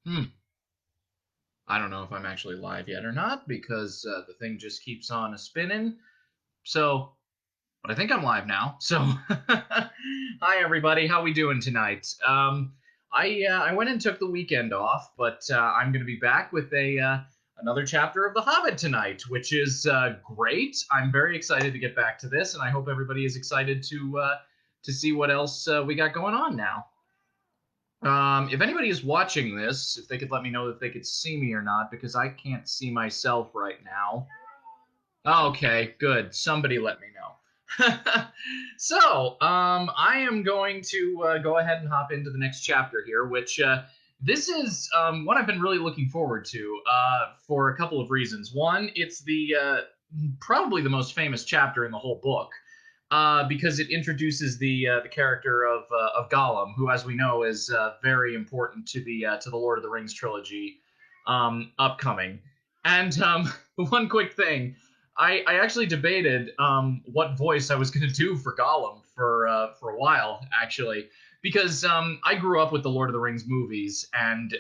Hmm. I don't know if I'm actually live yet or not because the thing just keeps on spinning. So, but I think I'm live now. So, hi everybody, how we doing tonight? I went and took the weekend off, but I'm going to be back with a another chapter of The Hobbit tonight, which is great. I'm very excited to get back to this, and I hope everybody is excited to see what else we got going on now. If anybody is watching this, if they could let me know if they could see me or not, because I can't see myself right now. Okay, good. Somebody let me know. So, I am going to go ahead and hop into the next chapter here, which this is what I've been really looking forward to for a couple of reasons. One, it's the probably the most famous chapter in the whole book. Because it introduces the character of Gollum, who, as we know, is very important to the Lord of the Rings trilogy upcoming. And one quick thing, I actually debated what voice I was going to do for Gollum for a while, actually, because I grew up with the Lord of the Rings movies, and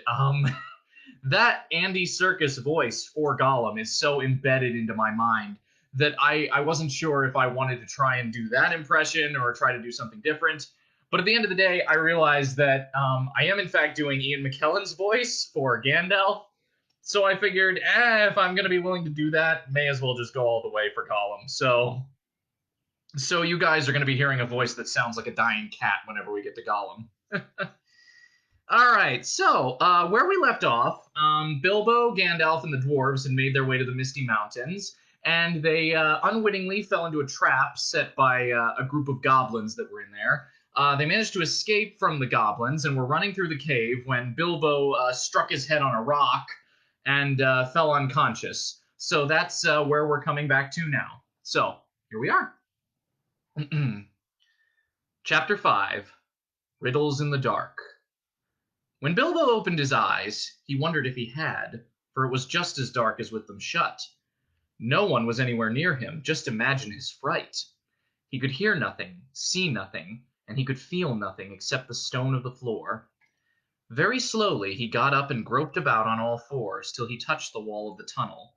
that Andy Serkis voice for Gollum is so embedded into my mind that I wasn't sure if I wanted to try and do that impression or try to do something different. But at the end of the day, I realized that I am in fact doing Ian McKellen's voice for Gandalf. So I figured, if I'm going to be willing to do that, may as well just go all the way for Gollum. So you guys are going to be hearing a voice that sounds like a dying cat whenever we get to Gollum. All right, so where we left off, Bilbo, Gandalf, and the dwarves had made their way to the Misty Mountains, and they unwittingly fell into a trap set by a group of goblins that were in there. They managed to escape from the goblins and were running through the cave when Bilbo struck his head on a rock and fell unconscious. So that's where we're coming back to now. So here we are. Chapter 5, Riddles in the Dark. When Bilbo opened his eyes, he wondered if he had, for it was just as dark as with them shut. No one was anywhere near him. Just imagine his fright. He could hear nothing, see nothing, and he could feel nothing except the stone of the floor. Very slowly he got up and groped about on all fours till he touched the wall of the tunnel.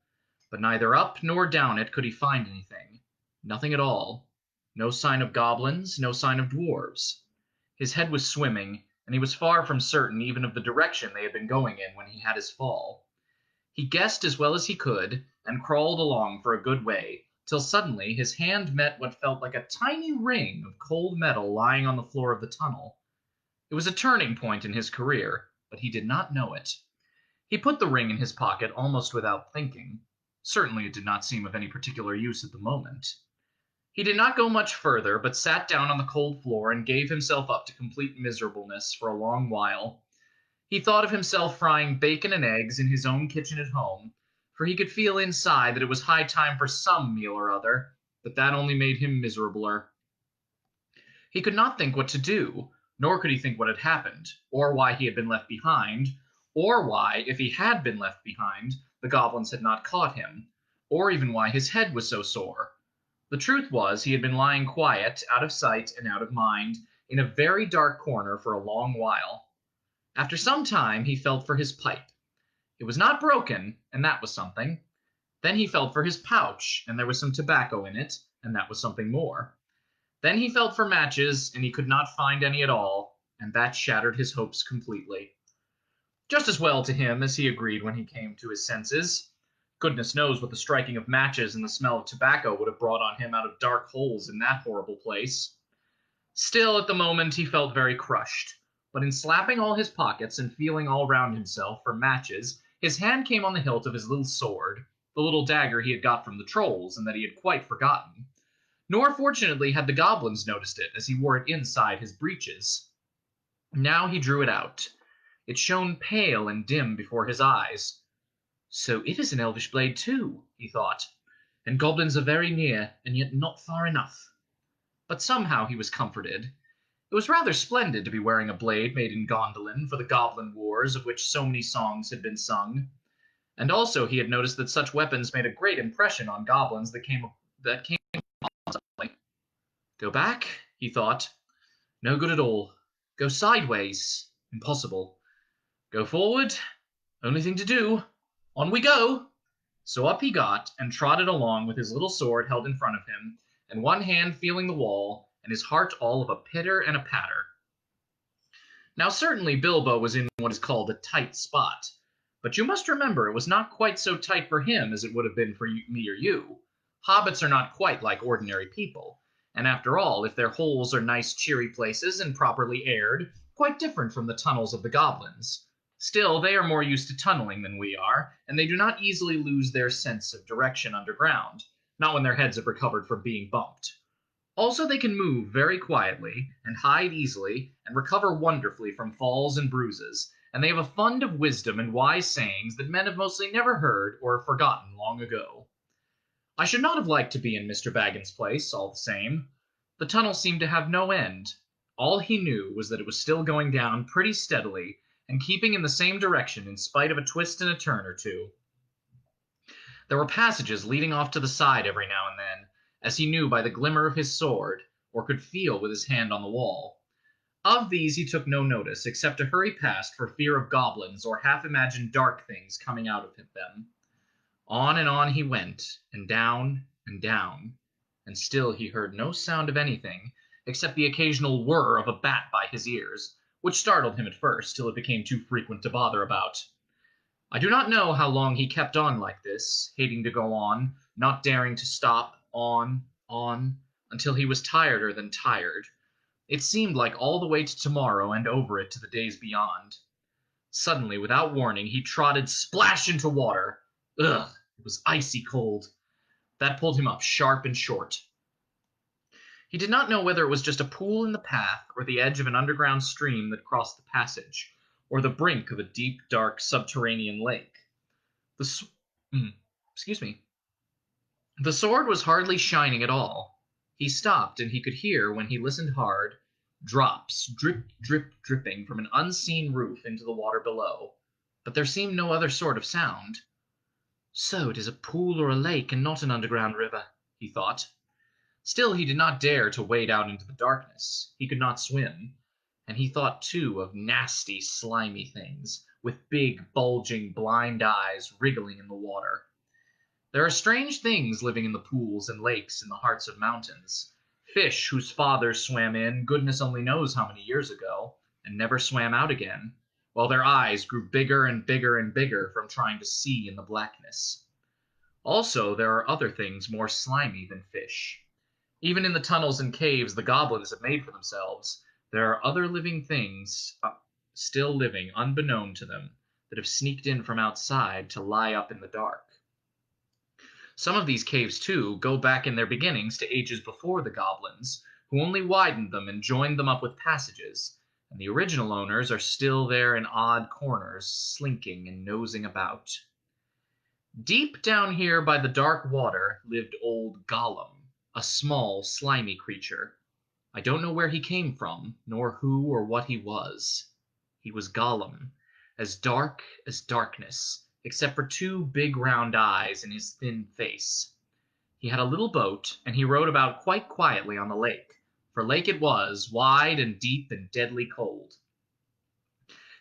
But neither up nor down it could he find anything. Nothing at all. No sign of goblins, no sign of dwarves. His head was swimming, and he was far from certain even of the direction they had been going in when he had his fall. He guessed as well as he could, and crawled along for a good way, till suddenly his hand met what felt like a tiny ring of cold metal lying on the floor of the tunnel. It was a turning point in his career, but he did not know it. He put the ring in his pocket almost without thinking. Certainly it did not seem of any particular use at the moment. He did not go much further, but sat down on the cold floor and gave himself up to complete miserableness for a long while. He thought of himself frying bacon and eggs in his own kitchen at home, for he could feel inside that it was high time for some meal or other, but that only made him miserabler. He could not think what to do, nor could he think what had happened, or why he had been left behind, or why, if he had been left behind, the goblins had not caught him, or even why his head was so sore. The truth was, he had been lying quiet, out of sight and out of mind, in a very dark corner for a long while. After some time he felt for his pipe. It was not broken, and that was something. Then he felt for his pouch, and there was some tobacco in it, and that was something more. Then he felt for matches, and he could not find any at all, and that shattered his hopes completely. Just as well to him, as he agreed when he came to his senses. Goodness knows what the striking of matches and the smell of tobacco would have brought on him out of dark holes in that horrible place. Still, at the moment, he felt very crushed. But in slapping all his pockets and feeling all round himself for matches, his hand came on the hilt of his little sword, the little dagger he had got from the trolls and that he had quite forgotten. Nor, fortunately, had the goblins noticed it, as he wore it inside his breeches. Now he drew it out. It shone pale and dim before his eyes. So it is an elvish blade too, he thought, and goblins are very near, and yet not far enough. But somehow he was comforted. It was rather splendid to be wearing a blade made in Gondolin for the goblin wars of which so many songs had been sung. And also he had noticed that such weapons made a great impression on goblins that came suddenly. Go back, he thought. No good at all. Go sideways. Impossible. Go forward. Only thing to do. On we go. So up he got, and trotted along with his little sword held in front of him, and one hand feeling the wall, and his heart all of a pitter and a patter. Now certainly Bilbo was in what is called a tight spot, but you must remember it was not quite so tight for him as it would have been for me or you. Hobbits are not quite like ordinary people, and after all, if their holes are nice cheery places and properly aired, quite different from the tunnels of the goblins. Still, they are more used to tunneling than we are, and they do not easily lose their sense of direction underground, not when their heads have recovered from being bumped. Also, they can move very quietly, and hide easily, and recover wonderfully from falls and bruises, and they have a fund of wisdom and wise sayings that men have mostly never heard or have forgotten long ago. I should not have liked to be in Mr. Baggins' place, all the same. The tunnel seemed to have no end. All he knew was that it was still going down pretty steadily, and keeping in the same direction in spite of a twist and a turn or two. There were passages leading off to the side every now and then, as he knew by the glimmer of his sword, or could feel with his hand on the wall. Of these he took no notice, except to hurry past for fear of goblins or half-imagined dark things coming out of them. On and on he went, and down, and still he heard no sound of anything, except the occasional whir of a bat by his ears, which startled him at first, till it became too frequent to bother about. I do not know how long he kept on like this, hating to go on, not daring to stop, on, until he was tireder than tired. It seemed like all the way to tomorrow and over it to the days beyond. Suddenly, without warning, he trotted splash into water. Ugh, it was icy cold. That pulled him up sharp and short. He did not know whether it was just a pool in the path, or the edge of an underground stream that crossed the passage, or the brink of a deep, dark, subterranean lake. Excuse me. The sword was hardly shining at all. He stopped, and he could hear, when he listened hard, drops, drip, drip, dripping from an unseen roof into the water below. But there seemed no other sort of sound. So it is a pool or a lake, and not an underground river, he thought. Still, he did not dare to wade out into the darkness. He could not swim. And he thought, too, of nasty, slimy things, with big, bulging, blind eyes wriggling in the water. There are strange things living in the pools and lakes in the hearts of mountains. Fish whose fathers swam in, goodness only knows how many years ago, and never swam out again, while their eyes grew bigger and bigger and bigger from trying to see in the blackness. Also, there are other things more slimy than fish. Even in the tunnels and caves the goblins have made for themselves, there are other living things still living unbeknown to them that have sneaked in from outside to lie up in the dark. Some of these caves, too, go back in their beginnings to ages before the goblins, who only widened them and joined them up with passages, and the original owners are still there in odd corners, slinking and nosing about. Deep down here by the dark water lived old Gollum, a small, slimy creature. I don't know where he came from, nor who or what he was. He was Gollum, as dark as darkness, except for two big round eyes in his thin face. He had a little boat, and he rowed about quite quietly on the lake, for lake it was, wide and deep and deadly cold.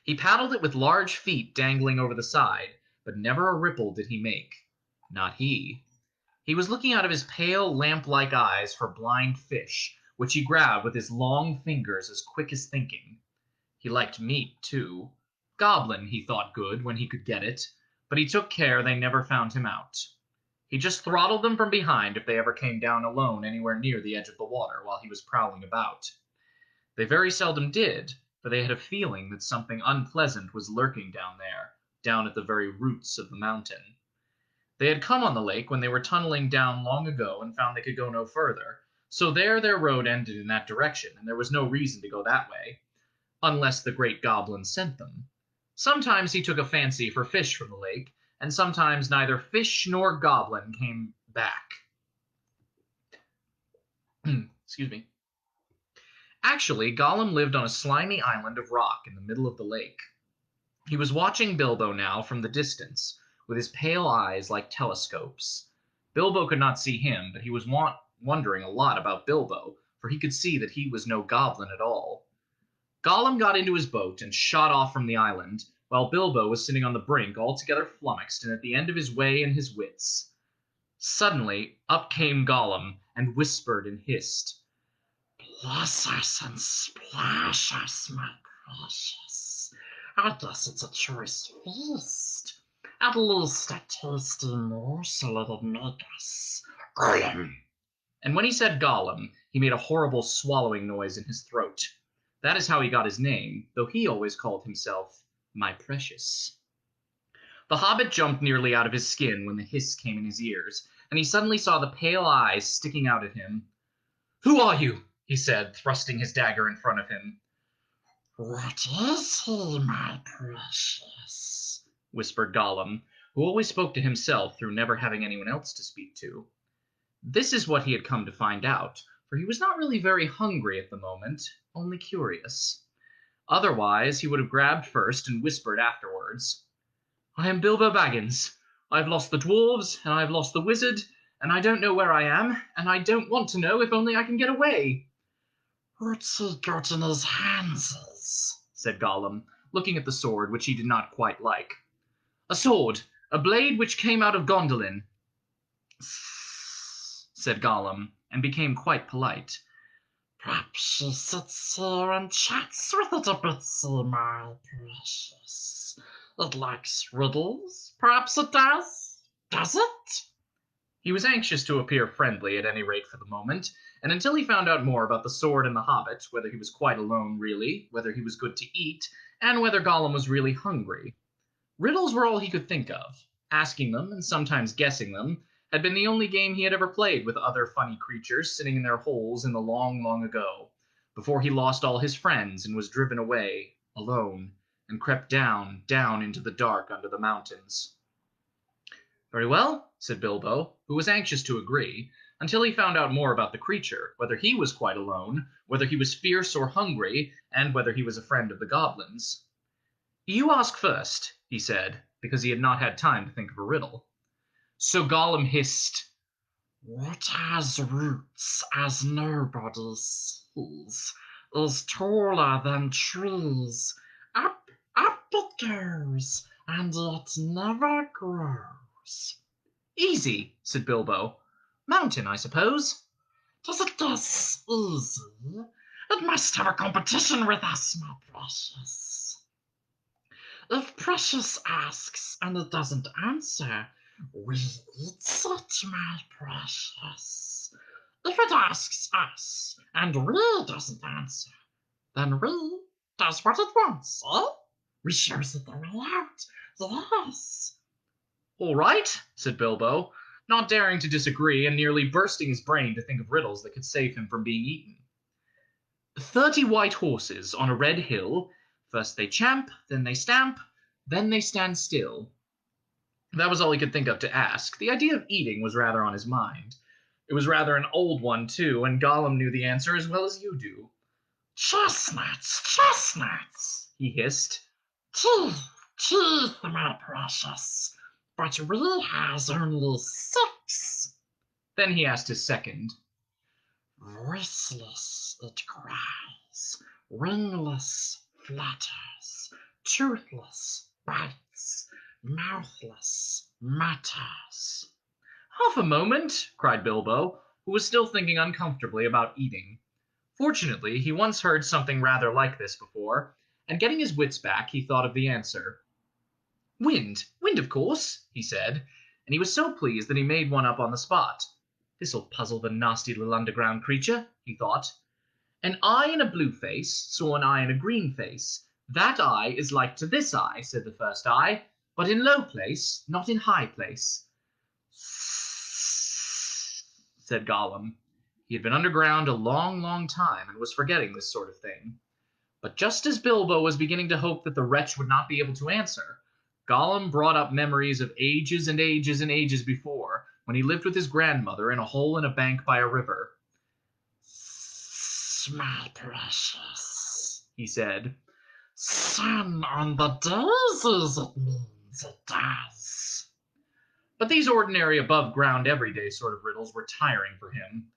He paddled it with large feet dangling over the side, but never a ripple did he make. Not he. He was looking out of his pale, lamp-like eyes for blind fish, which he grabbed with his long fingers as quick as thinking. He liked meat, too. Goblin, he thought good when he could get it, but he took care they never found him out. He just throttled them from behind if they ever came down alone anywhere near the edge of the water while he was prowling about. They very seldom did, for they had a feeling that something unpleasant was lurking down there, down at the very roots of the mountain. They had come on the lake when they were tunneling down long ago and found they could go no further, so there their road ended in that direction, and there was no reason to go that way, unless the great goblin sent them. Sometimes he took a fancy for fish from the lake, and sometimes neither fish nor goblin came back. Excuse me. Actually, Gollum lived on a slimy island of rock in the middle of the lake. He was watching Bilbo now from the distance, with his pale eyes like telescopes. Bilbo could not see him, but he was wondering a lot about Bilbo, for he could see that he was no goblin at all. Gollum got into his boat and shot off from the island, while Bilbo was sitting on the brink, altogether flummoxed and at the end of his way and his wits. Suddenly, up came Gollum, and whispered and hissed, "Bless us and splash us, my precious. I guess it's a choice feast. At least a tasty morsel it'll make us. Gollum." And when he said Gollum, he made a horrible swallowing noise in his throat. That is how he got his name, though he always called himself my precious. The Hobbit jumped nearly out of his skin when the hiss came in his ears, and he suddenly saw the pale eyes sticking out at him. "Who are you?" he said, thrusting his dagger in front of him. "What is he, my precious?" whispered Gollum, who always spoke to himself through never having anyone else to speak to. This is what he had come to find out, for he was not really very hungry at the moment, only curious. Otherwise, he would have grabbed first and whispered afterwards. "I am Bilbo Baggins. I have lost the dwarves, and I have lost the wizard, and I don't know where I am, and I don't want to know if only I can get away." "What's he got in his hands?" said Gollum, looking at the sword, which he did not quite like. "A sword, a blade which came out of Gondolin," said Gollum, and became quite polite. "Perhaps she sits here and chats with it a bit, my precious. It likes riddles, perhaps it does? Does it?" He was anxious to appear friendly, at any rate for the moment, and until he found out more about the sword and the hobbit, whether he was quite alone really, whether he was good to eat, and whether Gollum was really hungry. Riddles were all he could think of. Asking them, and sometimes guessing them, had been the only game he had ever played with other funny creatures sitting in their holes in the long, long ago, before he lost all his friends and was driven away, alone, and crept down, down into the dark under the mountains. "Very well," said Bilbo, who was anxious to agree, until he found out more about the creature, whether he was quite alone, whether he was fierce or hungry, and whether he was a friend of the goblins. "You ask first," he said, because he had not had time to think of a riddle. So Gollum hissed, "What has roots as nobody sees, is taller than trees. Up, up it goes, and yet never grows." "Easy," said Bilbo. "Mountain, I suppose." "Does it guess easy? It must have a competition with us, my precious." "If Precious asks and it doesn't answer, we eat it, my precious. If it asks us and we doesn't answer, then we does what it wants, eh? We shows it the way out, yes." "All right," said Bilbo, not daring to disagree and nearly bursting his brain to think of riddles that could save him from being eaten. 30 white horses on a red hill, first they champ, then they stamp, then they stand still." That was all he could think of to ask. The idea of eating was rather on his mind. It was rather an old one, too, and Gollum knew the answer as well as you do. "Chestnuts, chestnuts," he hissed. "Teeth, teeth, my precious. But we has only 6. Then he asked his second. "Voiceless it cries, wingless flutters, toothless bites, mouthless mutters." "Half a moment," cried Bilbo, who was still thinking uncomfortably about eating. Fortunately, he once heard something rather like this before, and getting his wits back, he thought of the answer. "Wind, wind, of course," he said, and he was so pleased that he made one up on the spot. "This'll puzzle the nasty little underground creature," he thought. "An eye in a blue face saw an eye in a green face. That eye is like to this eye," said the first eye, "but in low place, not in high place." Said Gollum. He had been underground a long, long time, and was forgetting this sort of thing. But just as Bilbo was beginning to hope that the wretch would not be able to answer, Gollum brought up memories of ages and ages and ages before, when he lived with his grandmother in a hole in a bank by a river. "My precious," he said. "Sun on the daisies, it means, it does." But these ordinary above-ground everyday sort of riddles were tiring for him.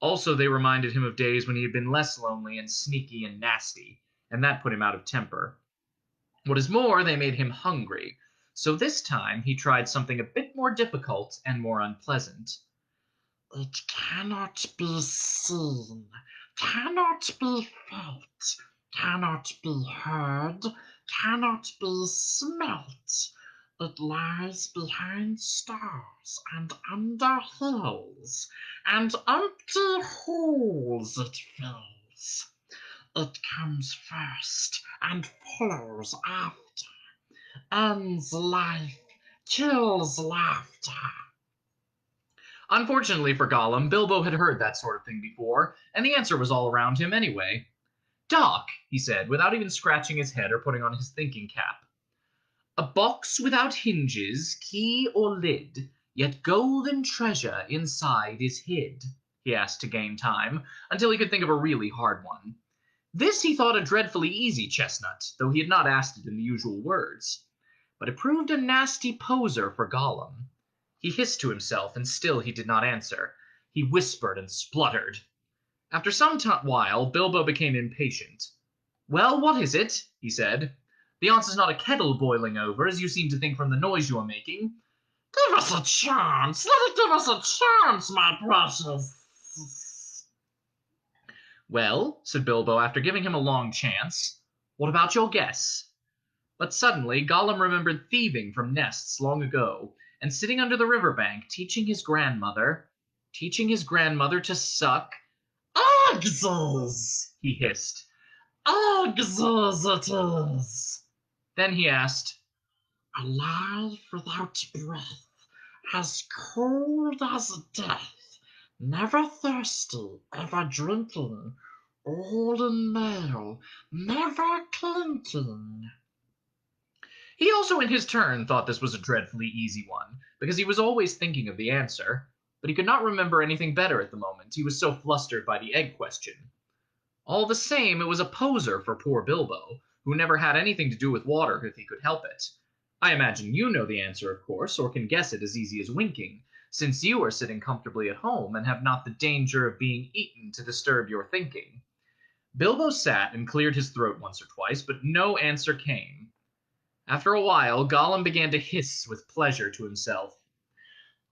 Also, they reminded him of days when he had been less lonely and sneaky and nasty, and that put him out of temper. What is more, they made him hungry, so this time he tried something a bit more difficult and more unpleasant. It cannot be seen, cannot be felt, cannot be heard, cannot be smelt. It lies behind stars and under hills, and empty holes it fills. It comes first and follows after, ends life, kills laughter. Unfortunately for Gollum, Bilbo had heard that sort of thing before, and the answer was all around him anyway. Doc, he said, without even scratching his head or putting on his thinking cap. A box without hinges, key or lid, yet golden treasure inside is hid, he asked to gain time, until he could think of a really hard one. This he thought a dreadfully easy chestnut, though he had not asked it in the usual words. But it proved a nasty poser for Gollum. He hissed to himself, and still he did not answer. He whispered and spluttered. After some while, Bilbo became impatient. Well, what is it? He said. The answer's not a kettle boiling over, as you seem to think from the noise you are making. Give us a chance! Let it give us a chance, my precious! Well, said Bilbo after giving him a long chance, what about your guess? But suddenly Gollum remembered thieving from nests long ago, and sitting under the river bank teaching his grandmother to suck. Eggs! He hissed. Eggs it is! Then he asked, Alive without breath, as cold as death, never thirsty, ever drinking, old and male, never clinking. He also in his turn thought this was a dreadfully easy one, because he was always thinking of the answer, but he could not remember anything better at the moment, he was so flustered by the egg question. All the same, it was a poser for poor Bilbo, who never had anything to do with water if he could help it. I imagine you know the answer, of course, or can guess it as easy as winking, since you are sitting comfortably at home and have not the danger of being eaten to disturb your thinking. Bilbo sat and cleared his throat once or twice, but no answer came. After a while, Gollum began to hiss with pleasure to himself.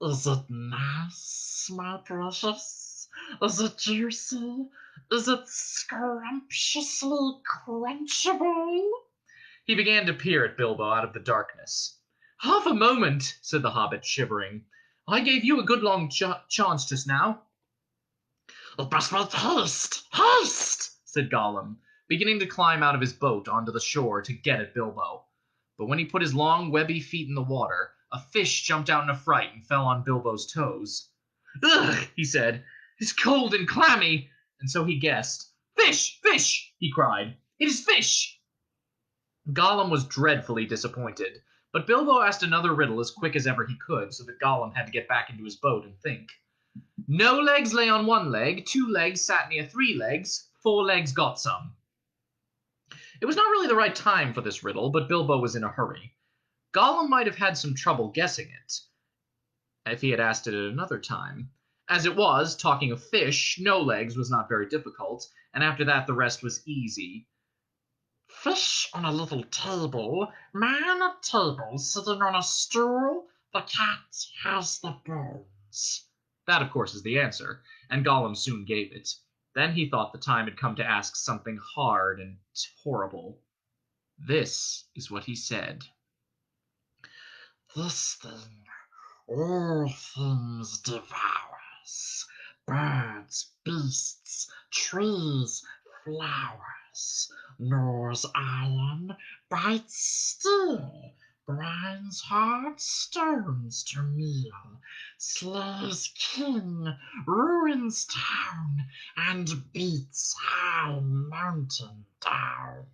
Is it nice, my precious? Is it juicy? Is it scrumptiously crunchable? He began to peer at Bilbo out of the darkness. Half a moment, said the hobbit, shivering. I gave you a good long chance just now. It must make haste, haste, said Gollum, beginning to climb out of his boat onto the shore to get at Bilbo. But when he put his long, webby feet in the water, a fish jumped out in a fright and fell on Bilbo's toes. Ugh, he said, it's cold and clammy, and so he guessed. Fish, fish, he cried. It is fish. Gollum was dreadfully disappointed, but Bilbo asked another riddle as quick as ever he could, so that Gollum had to get back into his boat and think. No legs lay on one leg, 2 legs sat near 3 legs, 4 legs got some. It was not really the right time for this riddle, but Bilbo was in a hurry. Gollum might have had some trouble guessing it if he had asked it at another time. As it was, talking of fish, no legs was not very difficult, and after that the rest was easy. Fish on a little table, man at table sitting on a stool, the cat has the bones. That, of course, is the answer, and Gollum soon gave it. Then he thought the time had come to ask something hard and horrible. This is what he said. This thing all things devours, birds, beasts, trees, flowers, gnaws iron, bites steel, grinds hard stones to meal, slays king, ruins town, and beats high mountain down.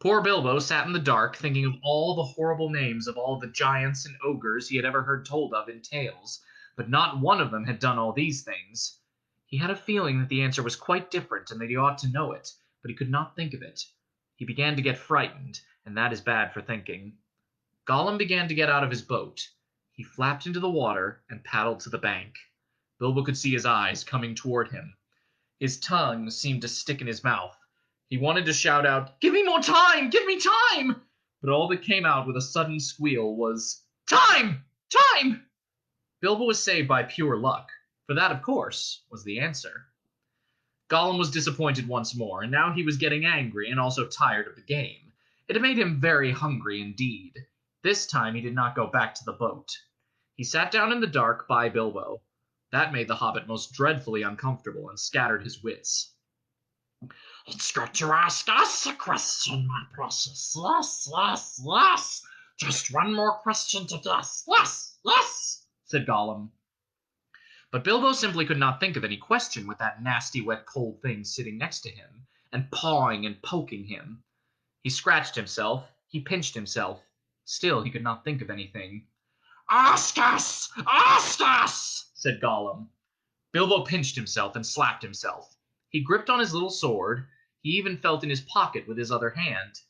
Poor Bilbo sat in the dark, thinking of all the horrible names of all the giants and ogres he had ever heard told of in tales, but not one of them had done all these things. He had a feeling that the answer was quite different and that he ought to know it, but he could not think of it. He began to get frightened, and that is bad for thinking. Gollum began to get out of his boat. He flapped into the water and paddled to the bank. Bilbo could see his eyes coming toward him. His tongue seemed to stick in his mouth. He wanted to shout out, "Give me more time! Give me time!" But all that came out with a sudden squeal was, "Time! Time!" Bilbo was saved by pure luck, for that, of course, was the answer. Gollum was disappointed once more, and now he was getting angry and also tired of the game. It had made him very hungry indeed. This time he did not go back to the boat. He sat down in the dark by Bilbo. That made the hobbit most dreadfully uncomfortable and scattered his wits. It's good to ask us a question, my precious. Yes, yes, yes. Just one more question to guess. Yes, yes, said Gollum. But Bilbo simply could not think of any question with that nasty, wet, cold thing sitting next to him, and pawing and poking him. He scratched himself, he pinched himself. Still he could not think of anything. Ask us! Ask us! Said Gollum. Bilbo pinched himself and slapped himself. He gripped on his little sword. He even felt in his pocket with his other hand.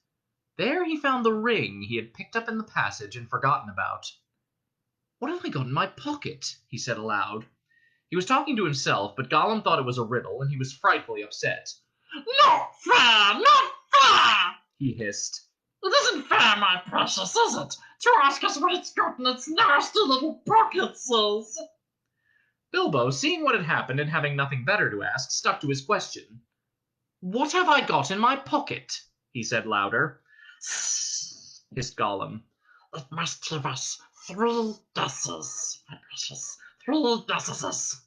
There he found the ring he had picked up in the passage and forgotten about. "What have I got in my pocket?" he said aloud. He was talking to himself, but Gollum thought it was a riddle, and he was frightfully upset. Not fair! Not fair! He hissed. It isn't fair, my precious, is it, to ask us what it's got in its nasty little pockets, says. Bilbo, seeing what had happened and having nothing better to ask, stuck to his question. "What have I got in my pocket?" he said louder. Hissed Gollum. It must give us 3 guesses, my precious. 3 guesses.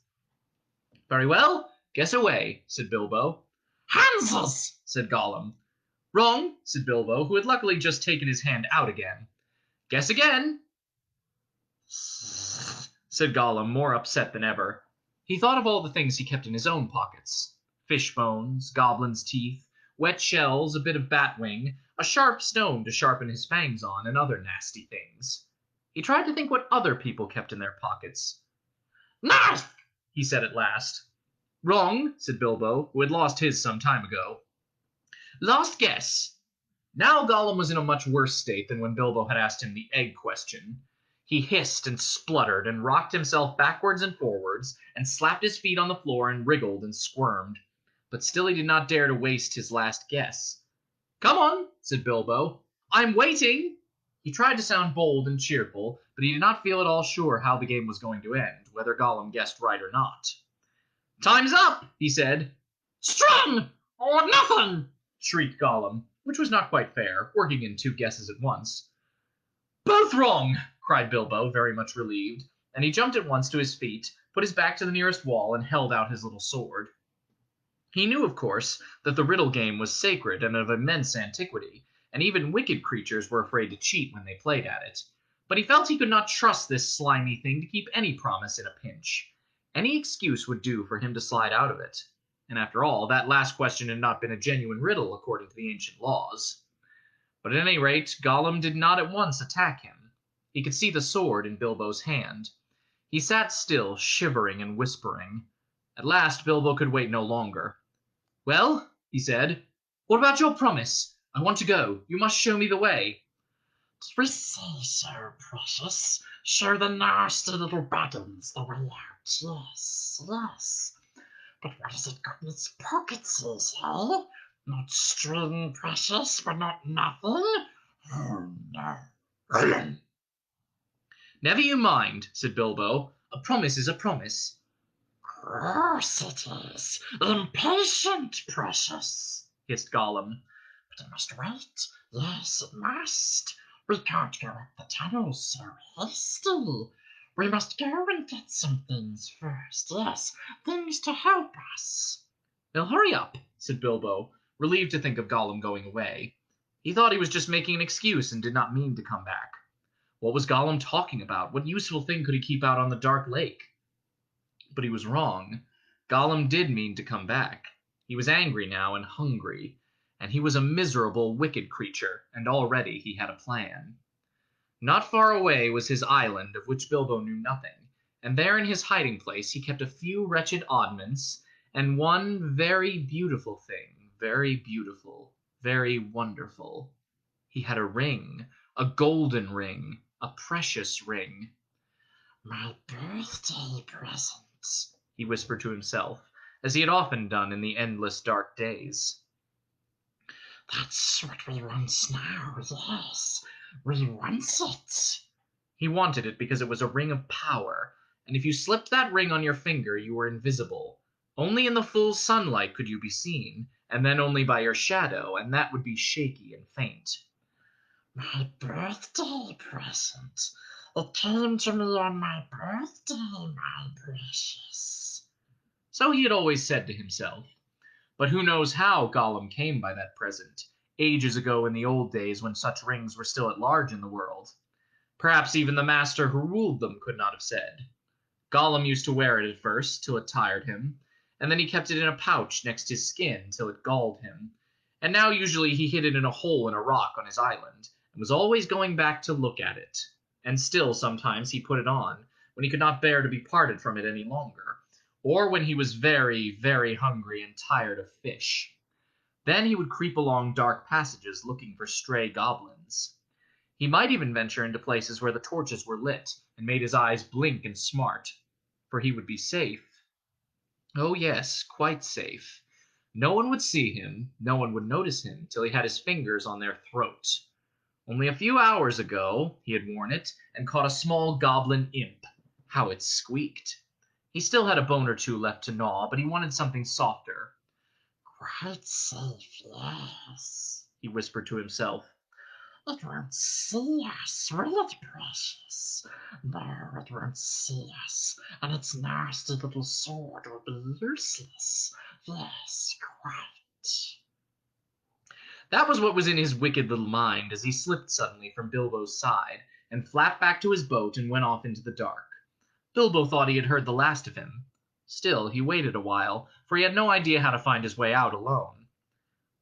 "Very well, guess away," said Bilbo. "Hanses," said Gollum. "Wrong," said Bilbo, who had luckily just taken his hand out again. "Guess again," said Gollum, more upset than ever. He thought of all the things he kept in his own pockets. Fish bones, goblins' teeth, wet shells, a bit of bat wing, a sharp stone to sharpen his fangs on, and other nasty things. He tried to think what other people kept in their pockets. "Knife," he said at last. "Wrong," said Bilbo, who had lost his some time ago. "Last guess." Now Gollum was in a much worse state than when Bilbo had asked him the egg question. He hissed and spluttered and rocked himself backwards and forwards and slapped his feet on the floor and wriggled and squirmed. But still he did not dare to waste his last guess. "Come on," said Bilbo. "I'm waiting." He tried to sound bold and cheerful, but he did not feel at all sure how the game was going to end, whether Gollum guessed right or not. "Time's up," he said. "String or nothing," shrieked Gollum, which was not quite fair, working in 2 guesses at once. "Both wrong," cried Bilbo, very much relieved, and he jumped at once to his feet, put his back to the nearest wall, and held out his little sword. He knew, of course, that the riddle game was sacred and of immense antiquity, and even wicked creatures were afraid to cheat when they played at it. But he felt he could not trust this slimy thing to keep any promise in a pinch. Any excuse would do for him to slide out of it. And after all, that last question had not been a genuine riddle according to the ancient laws. But at any rate, Gollum did not at once attack him. He could see the sword in Bilbo's hand. He sat still, shivering and whispering. At last Bilbo could wait no longer. "Well," he said, "what about your promise? I want to go. You must show me the way." "Did we say so, precious? Show the nasty little buggins the way out. Yes, yes. But what has it got in its pockets, eh? Not string, precious, but not nothing? Oh, no." "Never you mind," said Bilbo. "A promise is a promise." "Course it is. Impatient, precious," hissed Gollum. "But it must wait. Yes, it must. We can't go up the tunnels so hasty. We must go and get some things first. Yes, things to help us." "Well, hurry up," said Bilbo, relieved to think of Gollum going away. He thought he was just making an excuse and did not mean to come back. What was Gollum talking about? What useful thing could he keep out on the dark lake? But he was wrong. Gollum did mean to come back. He was angry now and hungry, and he was a miserable, wicked creature, and already he had a plan. Not far away was his island, of which Bilbo knew nothing, and there in his hiding place he kept a few wretched oddments, and one very beautiful thing, very beautiful, very wonderful. He had a ring, a golden ring, a precious ring. "My birthday present," he whispered to himself, as he had often done in the endless dark days. That's what we want now, yes. We want it. He wanted it because it was a ring of power, and if you slipped that ring on your finger, you were invisible. Only in the full sunlight could you be seen, and then only by your shadow, and that would be shaky and faint. My birthday present. It came to me on my birthday, my precious. So he had always said to himself. But who knows how Gollum came by that present, ages ago in the old days when such rings were still at large in the world. Perhaps even the master who ruled them could not have said. Gollum used to wear it at first, till it tired him, and then he kept it in a pouch next his skin till it galled him, and now usually he hid it in a hole in a rock on his island, and was always going back to look at it. And still sometimes he put it on, when he could not bear to be parted from it any longer, or when he was very, very hungry and tired of fish. Then he would creep along dark passages looking for stray goblins. He might even venture into places where the torches were lit, and made his eyes blink and smart, for he would be safe. Oh yes, quite safe. No one would see him, no one would notice him, till he had his fingers on their throat. Only a few hours ago he had worn it, and caught a small goblin imp. How it squeaked! He still had a bone or two left to gnaw, but he wanted something softer. Quite safe, yes, he whispered to himself. It won't see us, will it, precious? No, it won't see us, and its nasty little sword will be useless. Yes, quite. That was what was in his wicked little mind as he slipped suddenly from Bilbo's side, and flapped back to his boat and went off into the dark. Bilbo thought he had heard the last of him. Still, he waited a while, for he had no idea how to find his way out alone.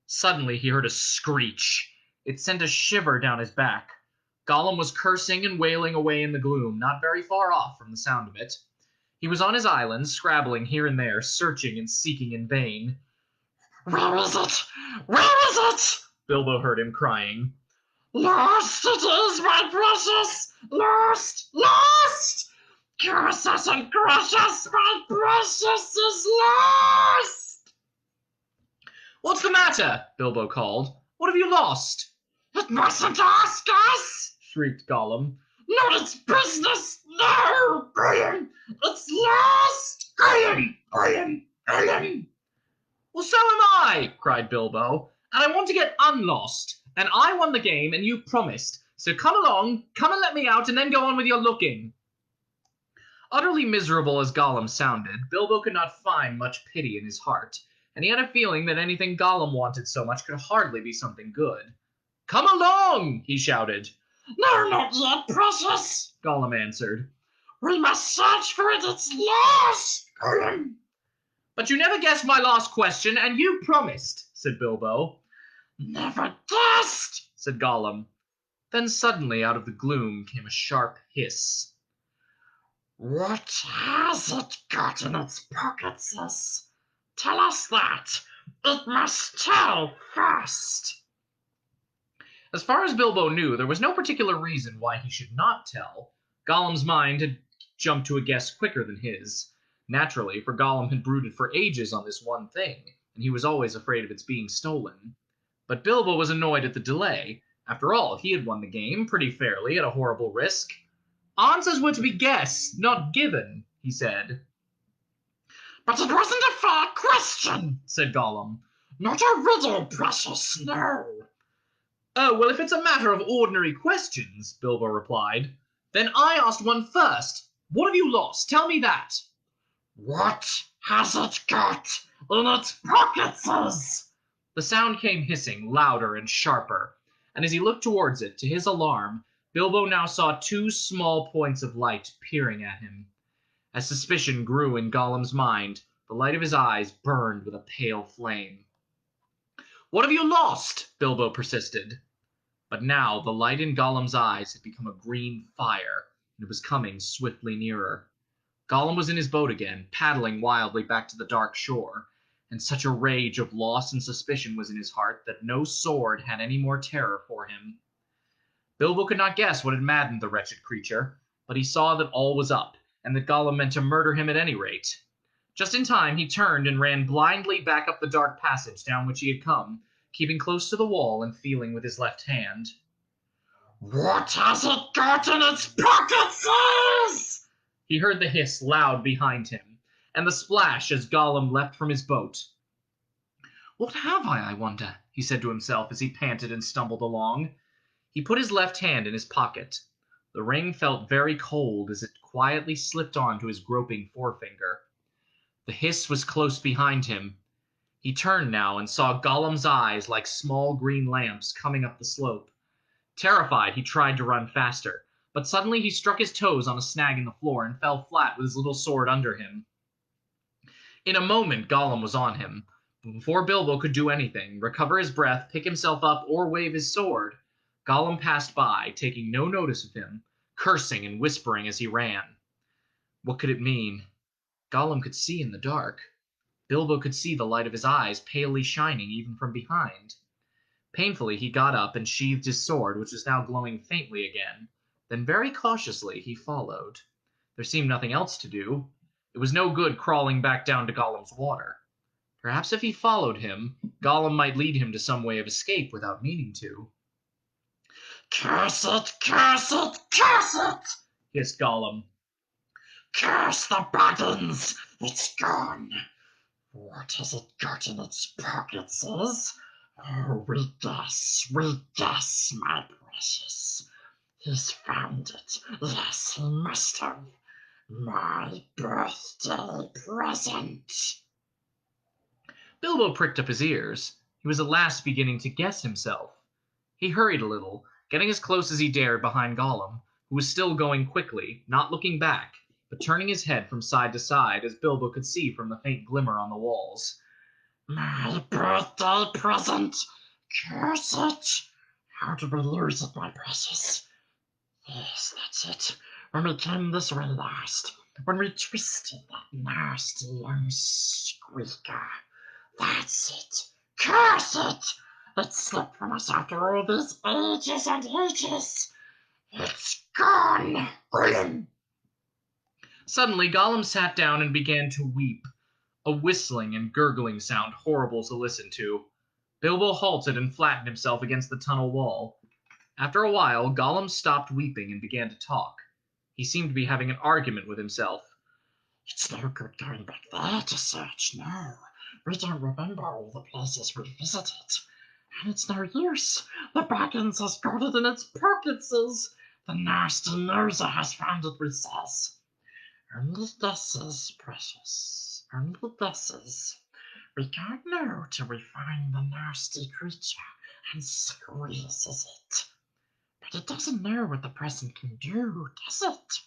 Suddenly he heard a screech. It sent a shiver down his back. Gollum was cursing and wailing away in the gloom, not very far off from the sound of it. He was on his island, scrabbling here and there, searching and seeking in vain. Where is it? Where is it? Bilbo heard him crying. Lost it is, my precious! Lost! Lost! Curse us and crush us, my precious is lost! What's the matter? Bilbo called. What have you lost? It mustn't ask us! Shrieked Gollum. Not its business! No! Graham! It's lost! Graham! Graham! Graham! Well, so am I, cried Bilbo, and I want to get unlost. And I won the game, and you promised. So come along, come and let me out, and then go on with your looking. Utterly miserable as Gollum sounded, Bilbo could not find much pity in his heart, and he had a feeling that anything Gollum wanted so much could hardly be something good. Come along, he shouted. No, not yet, precious, Gollum answered. We must search for it, it's lost! But you never guessed my last question, and you promised, said Bilbo. Never guessed, said Gollum. Then suddenly out of the gloom came a sharp hiss. What has it got in its pockets? Tell us that. It must tell first. As far as Bilbo knew, there was no particular reason why he should not tell. Gollum's mind had jumped to a guess quicker than his. Naturally, for Gollum had brooded for ages on this one thing, and he was always afraid of its being stolen. But Bilbo was annoyed at the delay. After all, he had won the game pretty fairly at a horrible risk. Answers were to be guessed, not given, he said. But it wasn't a fair question, said Gollum. Not a riddle, precious, no. Oh, well, if it's a matter of ordinary questions, Bilbo replied, then I asked one first. What have you lost? Tell me that. What has it got in its pockets? The sound came hissing, louder and sharper, and as he looked towards it, to his alarm, Bilbo now saw two small points of light peering at him. As suspicion grew in Gollum's mind, the light of his eyes burned with a pale flame. What have you lost? Bilbo persisted. But now the light in Gollum's eyes had become a green fire, and it was coming swiftly nearer. Gollum was in his boat again, paddling wildly back to the dark shore, and such a rage of loss and suspicion was in his heart that no sword had any more terror for him. Bilbo could not guess what had maddened the wretched creature, but he saw that all was up, and that Gollum meant to murder him at any rate. Just in time he turned and ran blindly back up the dark passage down which he had come, keeping close to the wall and feeling with his left hand. "What has it got in its pockets?" He heard the hiss loud behind him, and the splash as Gollum leapt from his boat. "What have I wonder?" he said to himself as he panted and stumbled along. He put his left hand in his pocket. The ring felt very cold as it quietly slipped onto his groping forefinger. The hiss was close behind him. He turned now and saw Gollum's eyes like small green lamps coming up the slope. Terrified, he tried to run faster, but suddenly he struck his toes on a snag in the floor and fell flat with his little sword under him. In a moment Gollum was on him, but before Bilbo could do anything, recover his breath, pick himself up, or wave his sword, Gollum passed by, taking no notice of him, cursing and whispering as he ran. What could it mean? Gollum could see in the dark. Bilbo could see the light of his eyes palely shining even from behind. Painfully he got up and sheathed his sword, which was now glowing faintly again. Then very cautiously he followed. There seemed nothing else to do. It was no good crawling back down to Gollum's water. Perhaps if he followed him, Gollum might lead him to some way of escape without meaning to. "Curse it, curse it, curse it!" hissed Gollum. "Curse the Baggins! It's gone! What has it got in its pockets, Oh, we guess, my precious. He's found it. Yes, he must have. My birthday present." Bilbo pricked up his ears. He was at last beginning to guess himself. He hurried a little, getting as close as he dared behind Gollum, who was still going quickly, not looking back, but turning his head from side to side as Bilbo could see from the faint glimmer on the walls. "My birthday present! Curse it! How did we lose it, my precious? Yes, that's it. When we came this way last, when we twisted that nasty young squeaker. That's it. Curse it! It slipped from us after all these ages and ages. It's gone. Suddenly Gollum sat down and began to weep, a whistling and gurgling sound horrible to listen to. Bilbo halted and flattened himself against the tunnel wall. After a while, Gollum stopped weeping and began to talk. He seemed to be having an argument with himself. "It's no good going back there to search, no. We don't remember all the places we visited. And it's no use. The Baggins has got it in its pockets. The nasty noser has found it, we says. Only guesses, precious. Only guesses. We can't know till we find the nasty creature and squeezes it. But it doesn't know what the present can do, does it?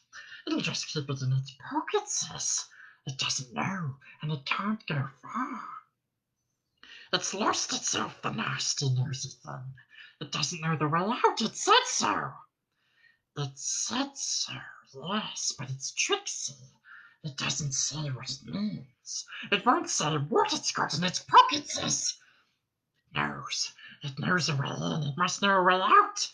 It'll just keep it in its pockets. It doesn't know, and it can't go far. It's lost itself, the nasty nosy thing. It doesn't know the way out. It said so. It said so, yes, but it's tricksy. It doesn't say what it means. It won't say what it's got in its pockets. It knows. It knows a way in. It must know a way out.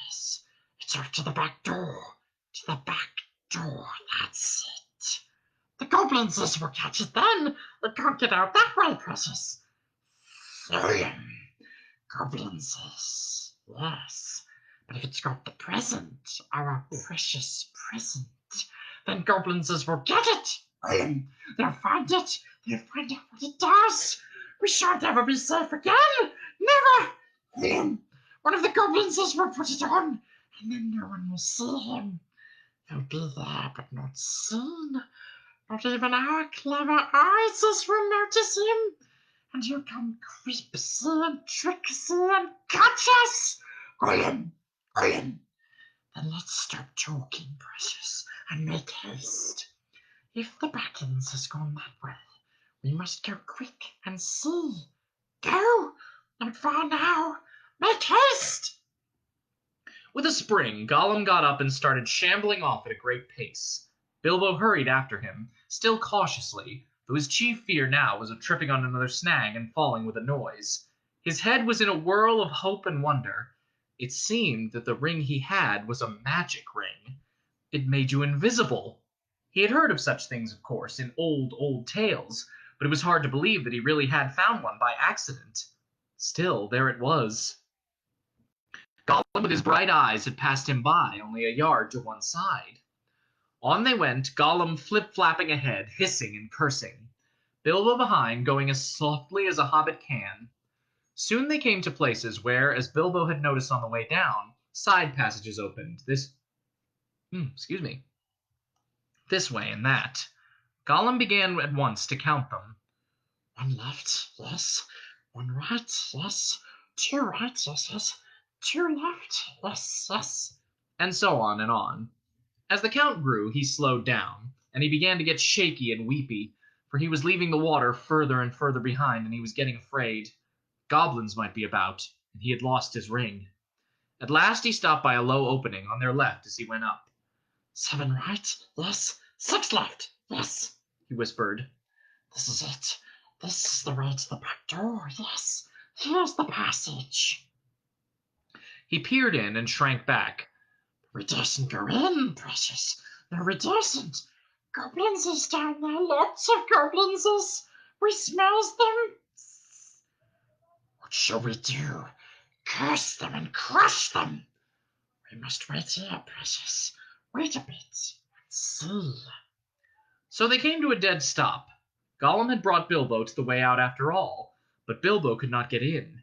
Yes, it's off to the back door. To the back door, that's it. The Goblins will catch it then. It can't get out that way, precious. Goblins, yes. But if it's got the present, our precious present, then Goblins will get it. They'll find it. They'll find out what it does. We shan't ever be safe again. Never. One of the Goblins will put it on, and then no one will see him. He'll be there, but not seen. Not even our clever eyes will notice him. And he'll come creepsy and tricksy and catch us. Then let's stop talking, precious, and make haste. If the Baggins has gone that way, we must go quick and see. Go! Not far now. Make haste! With a spring, Gollum got up and started shambling off at a great pace. Bilbo hurried after him, still cautiously, though his chief fear now was of tripping on another snag and falling with a noise. His head was in a whirl of hope and wonder. It seemed that the ring he had was a magic ring. It made you invisible. He had heard of such things, of course, in old tales, but it was hard to believe that he really had found one by accident. Still, there it was. Gollum with his bright eyes had passed him by, only a yard to one side. On they went, Gollum flip-flapping ahead, hissing and cursing. Bilbo behind, going as softly as a hobbit can. Soon they came to places where, as Bilbo had noticed on the way down, side passages opened, this way and that. Gollum began at once to count them. One left, yes. One right, yes. Two right, yes. Two left, yes. And so on and on. As the count grew, he slowed down, and he began to get shaky and weepy, for he was leaving the water further and further behind, and he was getting afraid. Goblins might be about, and he had lost his ring. At last he stopped by a low opening on their left as he went up. 7 right, yes. 6 left, yes, he whispered. This is it. This is the way to the back door, yes. Here's the passage. He peered in and shrank back. We dasn't go in, precious. No, we dasn't. Goblins is down there, lots of goblins is. We smells them. What shall we do? Curse them and crush them. We must wait here, precious. Wait a bit and see. So they came to a dead stop. Gollum had brought Bilbo to the way out after all, but Bilbo could not get in.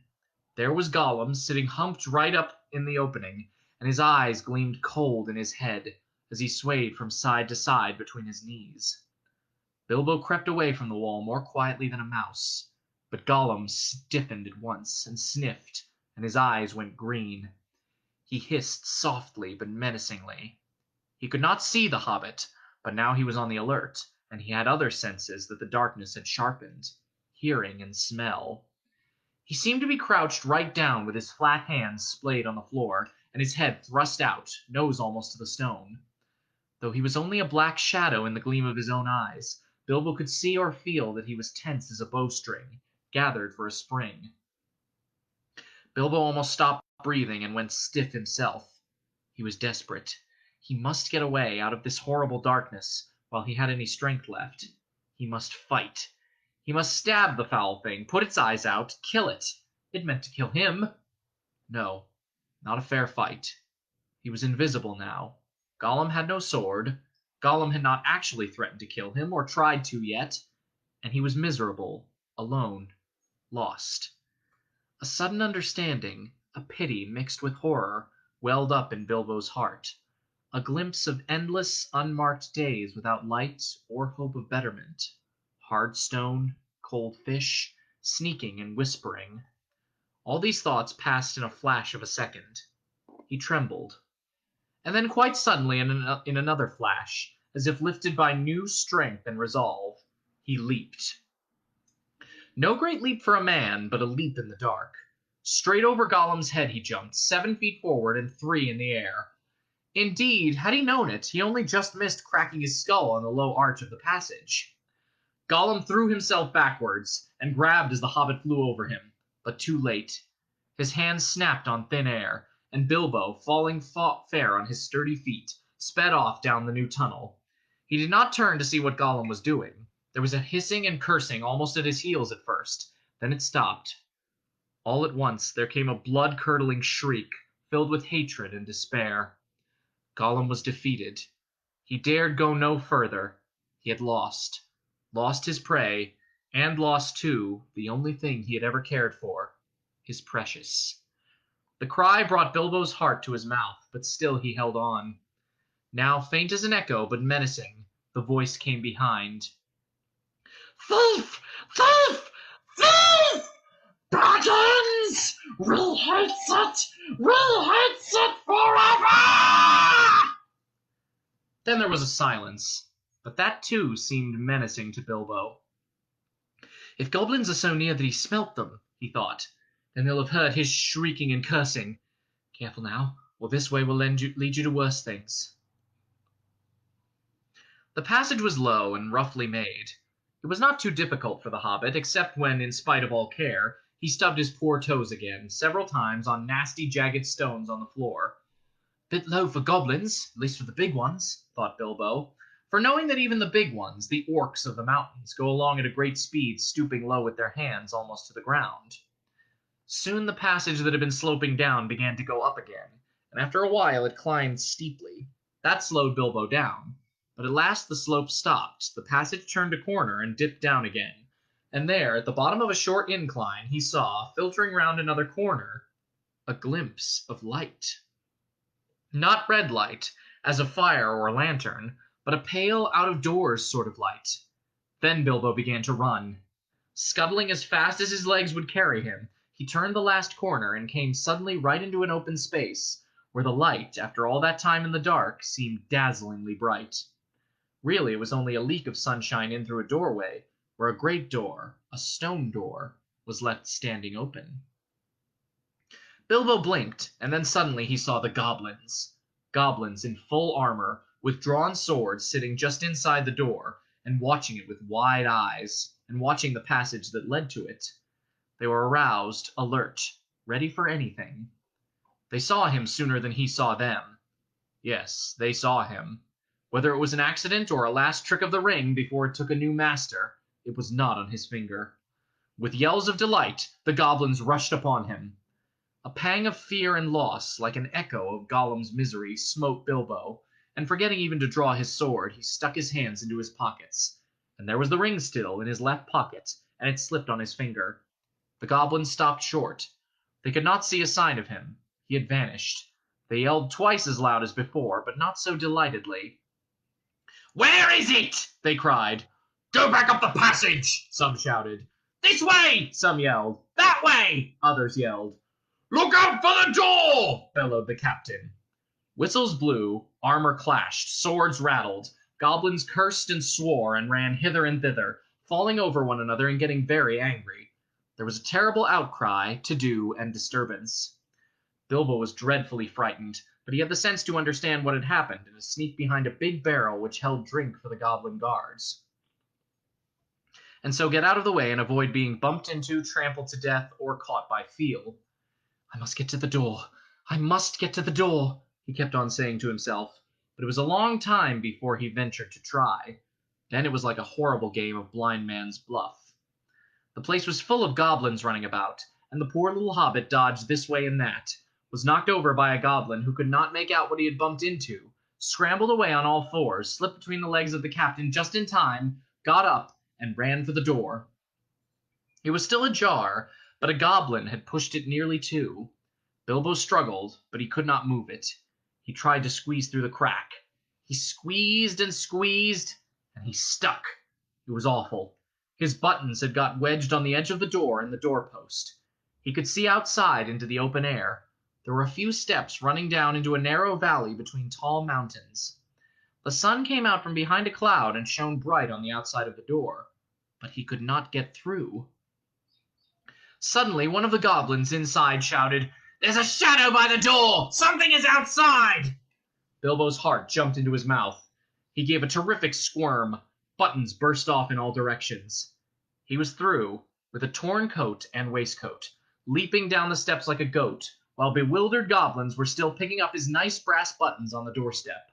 There was Gollum, sitting humped right up in the opening, and his eyes gleamed cold in his head as he swayed from side to side between his knees. Bilbo crept away from the wall more quietly than a mouse, but Gollum stiffened at once and sniffed, and his eyes went green. He hissed softly but menacingly. He could not see the hobbit, but now he was on the alert, and he had other senses that the darkness had sharpened, hearing and smell. He seemed to be crouched right down with his flat hands splayed on the floor, and his head thrust out, nose almost to the stone. Though he was only a black shadow in the gleam of his own eyes, Bilbo could see or feel that he was tense as a bowstring, gathered for a spring. Bilbo almost stopped breathing and went stiff himself. He was desperate. He must get away out of this horrible darkness while he had any strength left. He must fight. He must stab the foul thing, put its eyes out, kill it. It meant to kill him. No, not a fair fight. He was invisible now. Gollum had no sword. Gollum had not actually threatened to kill him, or tried to yet. And he was miserable, alone, lost. A sudden understanding, a pity mixed with horror, welled up in Bilbo's heart. A glimpse of endless, unmarked days without light or hope of betterment. Hard stone, cold fish, sneaking and whispering. All these thoughts passed in a flash of a second. He trembled. And then quite suddenly, in another flash, as if lifted by new strength and resolve, he leaped. No great leap for a man, but a leap in the dark. Straight over Gollum's head he jumped, 7 feet forward and 3 in the air. Indeed, had he known it, he only just missed cracking his skull on the low arch of the passage. Gollum threw himself backwards, and grabbed as the hobbit flew over him, but too late. His hands snapped on thin air, and Bilbo, falling fair on his sturdy feet, sped off down the new tunnel. He did not turn to see what Gollum was doing. There was a hissing and cursing almost at his heels at first, then it stopped. All at once there came a blood-curdling shriek, filled with hatred and despair. Gollum was defeated. He dared go no further. He had lost. Lost his prey, and lost, too, the only thing he had ever cared for, his precious. The cry brought Bilbo's heart to his mouth, but still he held on. Now, faint as an echo, but menacing, the voice came behind. Thief! Thief! Thief! Goblins! We hate it! We hate it forever! Then there was a silence, but that too seemed menacing to Bilbo. If goblins are so near that he smelt them, he thought, then they'll have heard his shrieking and cursing. Careful now, or this way will lead you to worse things. The passage was low and roughly made. It was not too difficult for the hobbit, except when, in spite of all care, he stubbed his poor toes again, several times on nasty, jagged stones on the floor. Bit low for goblins, at least for the big ones, thought Bilbo, for knowing that even the big ones, the orcs of the mountains, go along at a great speed, stooping low with their hands almost to the ground. Soon the passage that had been sloping down began to go up again, and after a while it climbed steeply. That slowed Bilbo down. But at last the slope stopped, the passage turned a corner and dipped down again. And there, at the bottom of a short incline, he saw, filtering round another corner, a glimpse of light. Not red light, as of fire or a lantern, but a pale, out-of-doors sort of light. Then Bilbo began to run. Scuttling as fast as his legs would carry him, he turned the last corner and came suddenly right into an open space, where the light, after all that time in the dark, seemed dazzlingly bright. Really, it was only a leak of sunshine in through a doorway, where a great door, a stone door, was left standing open. Bilbo blinked, and then suddenly he saw the goblins. Goblins in full armor, with drawn swords, sitting just inside the door, and watching it with wide eyes, and watching the passage that led to it. They were aroused, alert, ready for anything. They saw him sooner than he saw them. Yes, they saw him. Whether it was an accident or a last trick of the ring before it took a new master, it was not on his finger. With yells of delight, the goblins rushed upon him. A pang of fear and loss, like an echo of Gollum's misery, smote Bilbo, and forgetting even to draw his sword, he stuck his hands into his pockets. And there was the ring still in his left pocket, and it slipped on his finger. The goblins stopped short. They could not see a sign of him. He had vanished. They yelled twice as loud as before, but not so delightedly. "Where is it?" they cried. "Go back up the passage," some shouted. "This way," some yelled. "That way," others yelled. "Look out for the door," bellowed the captain. Whistles blew, armor clashed, swords rattled. Goblins cursed and swore and ran hither and thither, falling over one another and getting very angry. There was a terrible outcry, to-do, and disturbance. Bilbo was dreadfully frightened, but he had the sense to understand what had happened and to sneak behind a big barrel which held drink for the goblin guards, and so get out of the way and avoid being bumped into, trampled to death, or caught by feel. "I must get to the door. I must get to the door," he kept on saying to himself, but it was a long time before he ventured to try. Then it was like a horrible game of blind man's bluff. The place was full of goblins running about, and the poor little hobbit dodged this way and that, was knocked over by a goblin who could not make out what he had bumped into, scrambled away on all fours, slipped between the legs of the captain just in time, got up, and ran for the door. It was still ajar, but a goblin had pushed it nearly to. Bilbo struggled, but he could not move it. He tried to squeeze through the crack. He squeezed and squeezed, and he stuck. It was awful. His buttons had got wedged on the edge of the door and the doorpost. He could see outside into the open air. There were a few steps running down into a narrow valley between tall mountains. The sun came out from behind a cloud and shone bright on the outside of the door, but he could not get through. Suddenly, one of the goblins inside shouted, "There's a shadow by the door! Something is outside!" Bilbo's heart jumped into his mouth. He gave a terrific squirm. Buttons burst off in all directions. He was through, with a torn coat and waistcoat, leaping down the steps like a goat, while bewildered goblins were still picking up his nice brass buttons on the doorstep.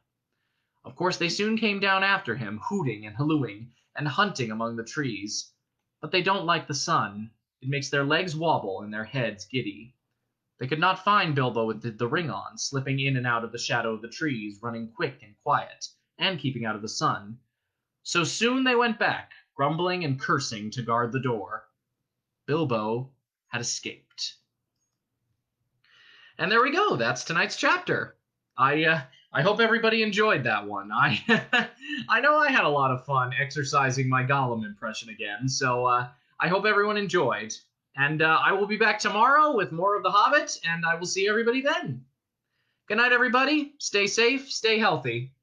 Of course, they soon came down after him, hooting and hallooing, and hunting among the trees. But they don't like the sun. It makes their legs wobble and their heads giddy. They could not find Bilbo with the ring on, slipping in and out of the shadow of the trees, running quick and quiet, and keeping out of the sun. So soon they went back, grumbling and cursing, to guard the door. Bilbo had escaped. And there we go. That's tonight's chapter. I hope everybody enjoyed that one. I know I had a lot of fun exercising my Gollum impression again, so I hope everyone enjoyed. And I will be back tomorrow with more of The Hobbit, and I will see everybody then. Good night, everybody. Stay safe, stay healthy.